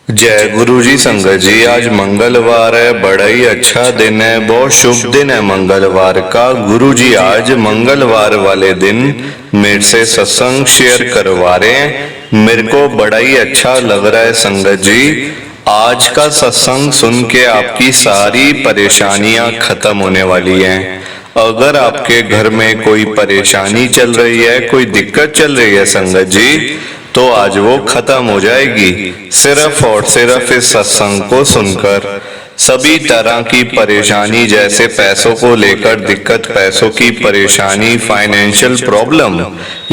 जय गुरु जी। संगत जी, आज मंगलवार है, बड़ा ही अच्छा दिन है, बहुत शुभ दिन है मंगलवार का। गुरु जी आज मंगलवार वाले दिन मेरे से सत्संग शेयर करवा रहे हैं। मेरे को बड़ा ही अच्छा लग रहा है संगत जी। आज का सत्संग सुन के आपकी सारी परेशानियां खत्म होने वाली हैं। अगर आपके घर में कोई परेशानी चल रही है, कोई दिक्कत चल रही है संगत जी, तो आज वो खत्म हो जाएगी सिर्फ और सिर्फ इस सत्संग को सुनकर। सभी तरह की परेशानी, जैसे पैसों को लेकर दिक्कत, पैसों की परेशानी, फाइनेंशियल प्रॉब्लम,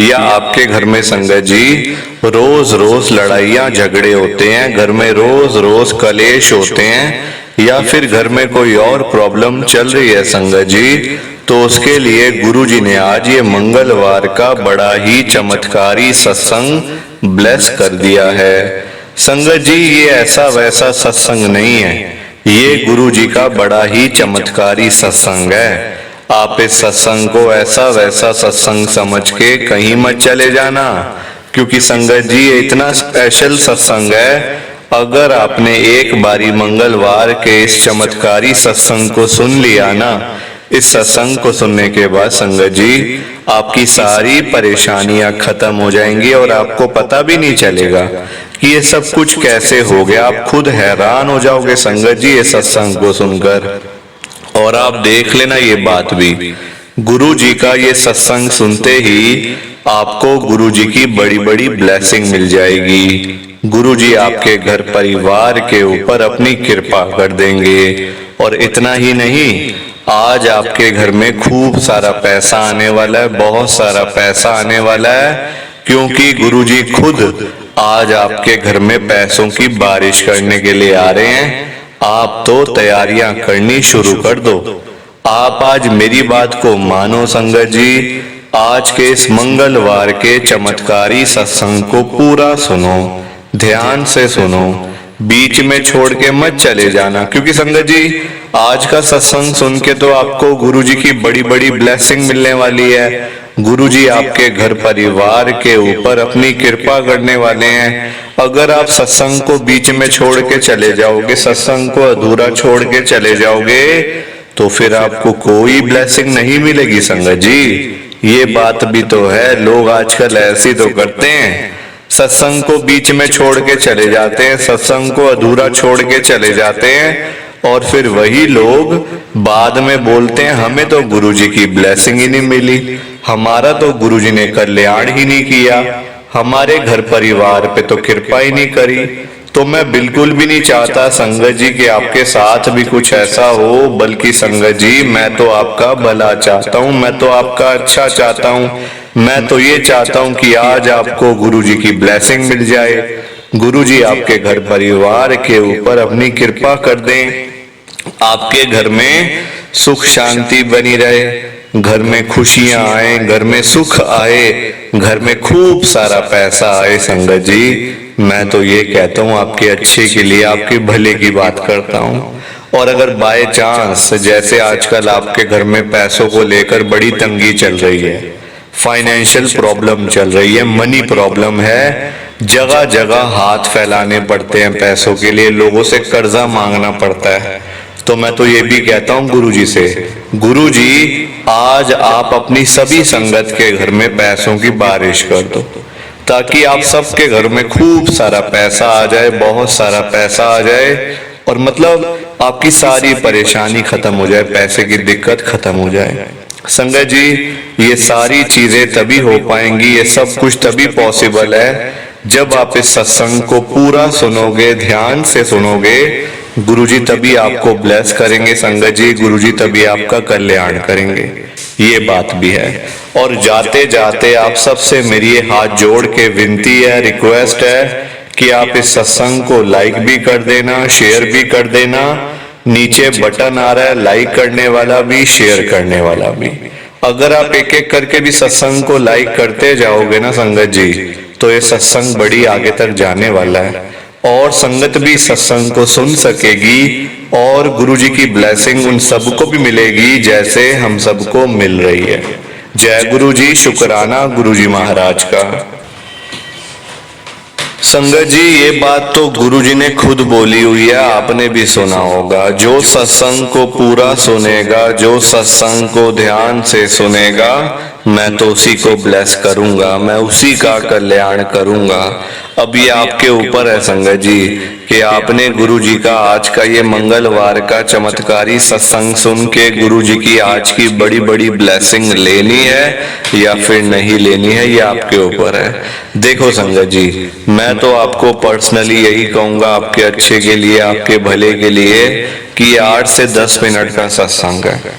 या आपके घर में संगत जी रोज रोज लड़ाइयाँ झगड़े होते हैं, घर में रोज रोज कलेश होते हैं, या फिर घर में कोई और प्रॉब्लम चल रही है संगत जी, तो उसके लिए गुरु जी ने आज ये मंगलवार का बड़ा ही चमत्कारी सत्संग ब्लेस कर दिया है। संगत जी, ये ऐसा वैसा सत्संग नहीं है, ये गुरु जी का बड़ा ही चमत्कारी सत्संग है। आप इस सत्संग को ऐसा वैसा सत्संग समझ के कहीं मत चले जाना, क्योंकि संगत जी ये इतना स्पेशल सत्संग है। अगर आपने एक बारी मंगलवार के इस चमत्कारी सत्संग को सुन लिया ना, इस सत्संग को सुनने के बाद संगत जी आपकी सारी परेशानियां खत्म हो जाएंगी और आपको पता भी नहीं चलेगा कि ये सब कुछ कैसे हो गया। आप खुद हैरान हो जाओगे संगत जी ये सत्संग को सुनकर। और आप देख लेना ये बात भी, गुरु जी का ये सत्संग सुनते ही आपको गुरु जी की बड़ी बड़ी ब्लेसिंग मिल जाएगी। गुरु जी आपके घर परिवार के ऊपर अपनी कृपा कर देंगे। और इतना ही नहीं, आज आपके घर में खूब सारा पैसा आने वाला है, बहुत सारा पैसा आने वाला है, क्योंकि गुरुजी खुद आज आपके घर में पैसों की बारिश करने के लिए आ रहे हैं। आप तो तैयारियां करनी शुरू कर दो। आप आज मेरी बात को मानो संगत जी, आज के इस मंगलवार के चमत्कारी सत्संग को पूरा सुनो, ध्यान से सुनो, बीच में छोड़ के मत चले जाना, क्योंकि संगत जी आज का सत्संग सुन के तो आपको गुरुजी की बड़ी बड़ी ब्लेसिंग मिलने वाली है। गुरुजी आपके घर परिवार के ऊपर अपनी कृपा करने वाले हैं। अगर आप सत्संग को बीच में छोड़ के चले जाओगे, सत्संग को अधूरा छोड़ के चले जाओगे, तो फिर आपको कोई ब्लेसिंग नहीं मिलेगी संगत जी। ये बात भी तो है, लोग आजकल ऐसी तो करते हैं, सत्संग को बीच में छोड़ के चले जाते हैं, सत्संग को अधूरा छोड़ के चले जाते हैं, और फिर वही लोग बाद में बोलते हैं हमें तो गुरुजी की ब्लेसिंग ही नहीं मिली, हमारा तो गुरुजी ने कल्याण ही नहीं किया, हमारे घर परिवार पे तो कृपा ही नहीं करी। तो मैं बिल्कुल भी नहीं चाहता संगत जी कि आपके साथ भी कुछ ऐसा हो, बल्कि संगत जी मैं तो आपका भला चाहता हूँ, मैं तो आपका अच्छा चाहता हूँ। मैं तो ये चाहता हूँ कि आज आपको गुरुजी की ब्लेसिंग मिल जाए, गुरुजी आपके घर परिवार के ऊपर अपनी कृपा कर दें, आपके घर में सुख शांति बनी रहे, घर में खुशियां आए, घर में सुख आए, घर में खूब सारा पैसा आए। संगत जी मैं तो ये कहता हूँ आपके अच्छे के लिए, आपके भले की बात करता हूँ। और अगर बाय चांस जैसे आजकल आपके घर में पैसों को लेकर बड़ी तंगी चल रही है, फाइनेंशियल प्रॉब्लम चल रही है, मनी प्रॉब्लम है, जगह जगह हाथ फैलाने पड़ते हैं पैसों के लिए, लोगों से कर्जा मांगना पड़ता है, तो मैं तो ये भी कहता हूँ गुरुजी से, गुरुजी आज आप अपनी सभी संगत के घर में पैसों की बारिश कर दो, ताकि आप सबके घर में खूब सारा पैसा आ जाए, बहुत सारा पैसा आ जाए, और मतलब आपकी सारी परेशानी खत्म हो जाए, पैसे की दिक्कत खत्म हो जाए। संगत जी ये सारी चीजें तभी हो पाएंगी, ये सब कुछ तभी पॉसिबल है जब आप इस सत्संग को पूरा सुनोगे, ध्यान से सुनोगे। गुरुजी तभी आपको ब्लेस करेंगे संगत जी, गुरुजी तभी आपका कल्याण करेंगे, ये बात भी है। और जाते जाते आप सबसे मेरी ये हाथ जोड़ के विनती है, रिक्वेस्ट है कि आप इस सत्संग को लाइक भी कर देना, शेयर भी कर देना। नीचे बटन आ रहा है लाइक करने वाला भी, शेयर करने वाला भी। अगर आप एक एक करके भी सत्संग को लाइक करते जाओगे ना संगत जी, तो ये सत्संग बड़ी आगे तक जाने वाला है, और संगत भी सत्संग को सुन सकेगी, और गुरुजी की ब्लेसिंग उन सबको भी मिलेगी जैसे हम सबको मिल रही है। जय गुरु जी, शुक्राना गुरुजी महाराज का। संगत जी, ये बात तो गुरुजी ने खुद बोली हुई है, आपने भी सुना होगा। जो सत्संग को पूरा सुनेगा, जो सत्संग को ध्यान से सुनेगा, मैं तो उसी को ब्लेस करूंगा, मैं उसी का कल्याण करूंगा। अब ये आपके ऊपर है संगत जी कि आपने गुरुजी का आज का ये मंगलवार का चमत्कारी सत्संग सुन के गुरुजी की आज की बड़ी बड़ी ब्लेसिंग लेनी है या फिर नहीं लेनी है, ये आपके ऊपर है। देखो संगत जी, मैं तो आपको पर्सनली यही कहूंगा आपके अच्छे के लिए, आपके भले के लिए, कि ये 8 से 10 मिनट का सत्संग है।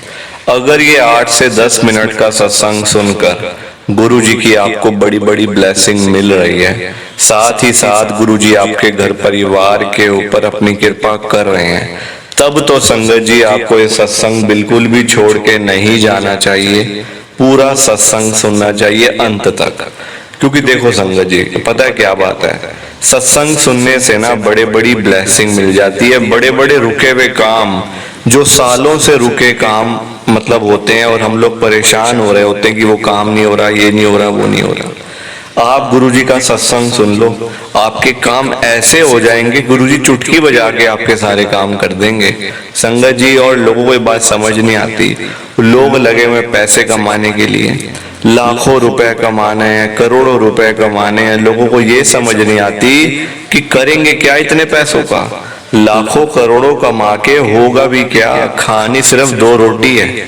अगर ये 8 से 10 मिनट का सत्संग सुनकर गुरुजी की आपको बड़ी बड़ी ब्लेसिंग मिल रही है, साथ ही साथ गुरुजी आपके घर परिवार के ऊपर अपनी कृपा कर रहे हैं, तब तो संगत जी आपको ये सत्संग बिल्कुल भी छोड़ के नहीं जाना चाहिए। पूरा सत्संग सुनना चाहिए अंत तक। क्योंकि देखो संगत जी, पता है क्या बात है, सत्संग सुनने से ना बड़े बड़ी ब्लेसिंग मिल जाती है। बड़े बड़े रुके हुए काम, जो सालों से रुके काम मतलब होते हैं, और हम लोग परेशान हो रहे होते हैं कि वो काम नहीं हो रहा, ये नहीं हो रहा, वो नहीं हो रहा। आप गुरुजी का सत्संग सुन लो, आपके काम ऐसे हो जाएंगे, गुरुजी चुटकी बजा के आपके सारे काम कर देंगे। संगत जी, और लोगों को ये बात समझ नहीं आती, लोग लगे हुए पैसे कमाने के लिए, लाखों रुपए कमाने हैं, करोड़ों रुपए कमाने हैं। लोगों को ये समझ नहीं आती कि करेंगे क्या इतने पैसों का। लाखों करोड़ों कमा के होगा भी क्या, खानी सिर्फ 2 रोटी है।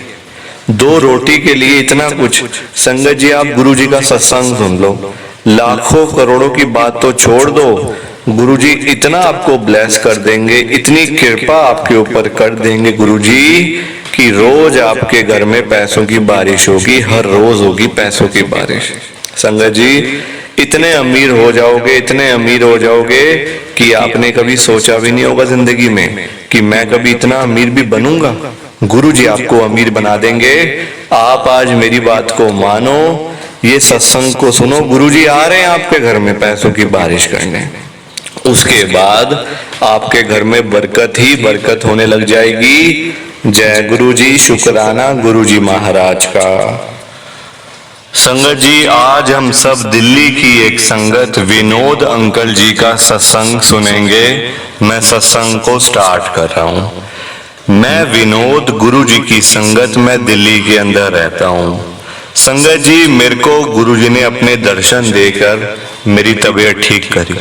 2 रोटी के लिए इतना कुछ। संगत जी, आप गुरुजी का सत्संग सुन लो, लाखों करोड़ों की बात तो छोड़ दो, गुरुजी इतना आपको ब्लेस कर देंगे, इतनी कृपा आपके ऊपर कर देंगे गुरुजी कि रोज आपके घर में पैसों की बारिश होगी, हर रोज होगी पैसों की बारिश। संगत जी, इतने अमीर हो जाओगे, इतने अमीर हो जाओगे कि आपने कभी सोचा भी नहीं होगा जिंदगी में कि मैं कभी इतना अमीर भी बनूंगा। गुरुजी आपको अमीर बना देंगे। आप आज मेरी बात को मानो, ये सत्संग को सुनो, गुरुजी आ रहे हैं आपके घर में पैसों की बारिश करने। उसके बाद आपके घर में बरकत ही बरकत होने लग जाएगी। जय गुरुजी, शुक्राना गुरुजी महाराज का। संगत जी, आज हम सब दिल्ली की एक संगत विनोद अंकल जी का सत्संग सुनेंगे। मैं सत्संग को स्टार्ट कर रहा हूँ। मैं विनोद, गुरुजी की संगत में दिल्ली के अंदर रहता हूँ। संगत जी, मेरे को गुरुजी ने अपने दर्शन देकर मेरी तबीयत ठीक करी।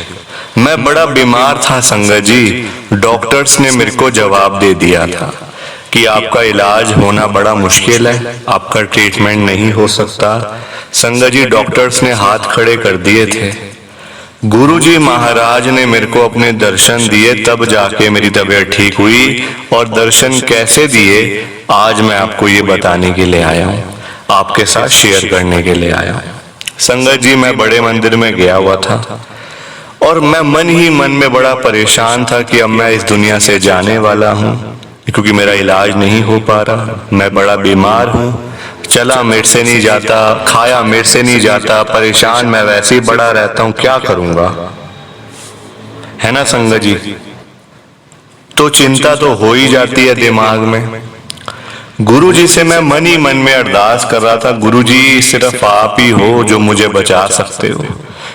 मैं बड़ा बीमार था संगत जी, डॉक्टर्स ने मेरे को जवाब दे दिया था कि आपका इलाज होना बड़ा मुश्किल है, आपका ट्रीटमेंट नहीं हो सकता। संगत जी, डॉक्टर्स ने हाथ खड़े कर दिए थे। गुरुजी महाराज ने मेरे को अपने दर्शन दिए, तब जाके मेरी तबीयत ठीक हुई। और दर्शन कैसे दिए, आज मैं आपको ये बताने के लिए आया हूँ, आपके साथ शेयर करने के लिए आया हूँ। संगत जी, मैं बड़े मंदिर में गया हुआ था और मैं मन ही मन में बड़ा परेशान था कि अब मैं इस दुनिया से जाने वाला हूँ, क्योंकि मेरा इलाज नहीं हो पा रहा, मैं बड़ा बीमार हूँ। चला मेरे से नहीं जाता, खाया मेरे से नहीं जाता, परेशान मैं वैसे ही बड़ा रहता हूँ, क्या करूंगा, है ना संगत जी। तो चिंता तो हो ही जाती है दिमाग में। गुरुजी से मैं मन ही मन में अरदास कर रहा था, गुरुजी सिर्फ आप ही हो जो मुझे बचा सकते हो,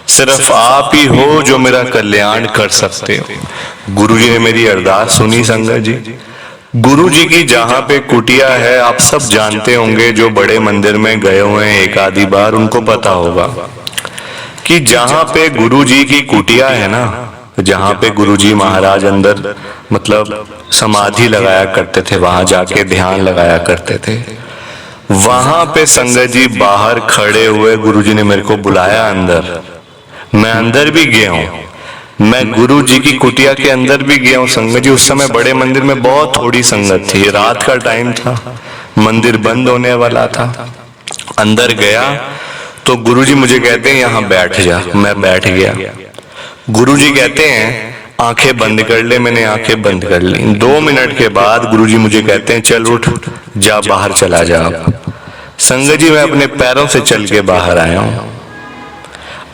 सिर्फ आप ही हो जो मेरा कल्याण कर सकते हो। गुरुजी ने मेरी अरदास सुनी। संगत जी, गुरुजी की जहाँ पे कुटिया है, आप सब जानते होंगे, जो बड़े मंदिर में गए हुए हैं एक आधी बार, उनको पता होगा कि जहाँ पे गुरुजी की कुटिया है ना, जहाँ पे गुरुजी महाराज अंदर मतलब समाधि लगाया करते थे, वहां जाके ध्यान लगाया करते थे। वहां पे संगत जी बाहर खड़े हुए गुरुजी ने मेरे को बुलाया अंदर। मैं अंदर भी गया हूँ, मैं गुरुजी की कुटिया के अंदर भी गया हूँ। संगत जी, उस समय बड़े मंदिर में बहुत थोड़ी संगत थी, रात का टाइम था, मंदिर बंद होने वाला था। अंदर गया तो गुरुजी मुझे कहते हैं यहाँ बैठ जा। मैं बैठ गया। गुरुजी कहते हैं आंखें बंद कर ले। मैंने आंखें बंद कर ली। 2 मिनट के बाद गुरुजी मुझे कहते हैं चल उठ, जा बाहर चला जा। संगत जी, मैं अपने पैरों से चल के बाहर आया हूँ,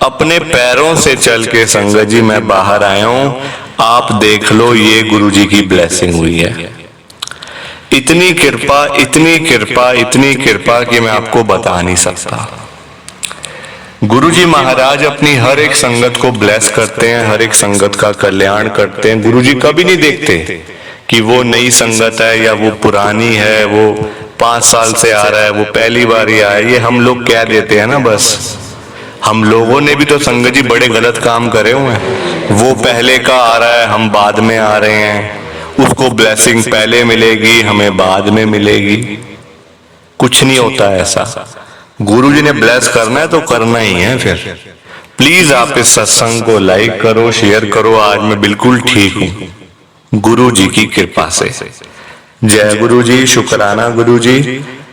अपने पैरों से चल के संगत जी मैं बाहर आया हूँ। आप देख लो, ये गुरुजी की ब्लेसिंग हुई है। इतनी कृपा, इतनी कृपा, इतनी कृपा कि मैं आपको बता नहीं सकता। गुरुजी महाराज अपनी हर एक संगत को ब्लेस करते हैं, हर एक संगत का कल्याण करते हैं। गुरुजी कभी नहीं देखते कि वो नई संगत है या वो पुरानी है, वो 5 साल से आ रहा है, वो पहली बार ही आया। ये हम लोग कह देते हैं ना, बस। हम लोगों ने भी तो संगत जी बड़े गलत काम करे हुए हैं। वो पहले का आ रहा है, हम बाद में आ रहे हैं। उसको ब्लेसिंग पहले मिलेगी, हमें बाद में मिलेगी। कुछ नहीं होता ऐसा। गुरुजी ने ब्लेस करना है तो करना ही है। फिर प्लीज आप इस सत्संग को लाइक करो, शेयर करो। आज मैं बिल्कुल ठीक हूं गुरु जी की कृपा से। जय गुरु जी, शुक्राना गुरु जी।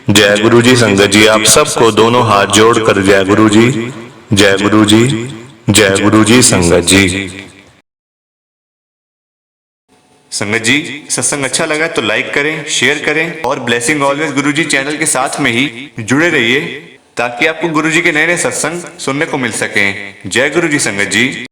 जय गुरु जी। संगत जी आप सबको दोनों हाथ जोड़कर जय गुरु जी, जय गुरु जी, जय गुरु जी। संगत जी, संगत जी सत्संग अच्छा लगा तो लाइक करें, शेयर करें और ब्लेसिंग ऑलवेज गुरुजी चैनल के साथ में ही जुड़े रहिए ताकि आपको गुरुजी के नए नए सत्संग सुनने को मिल सकें। जय गुरु जी संगत जी।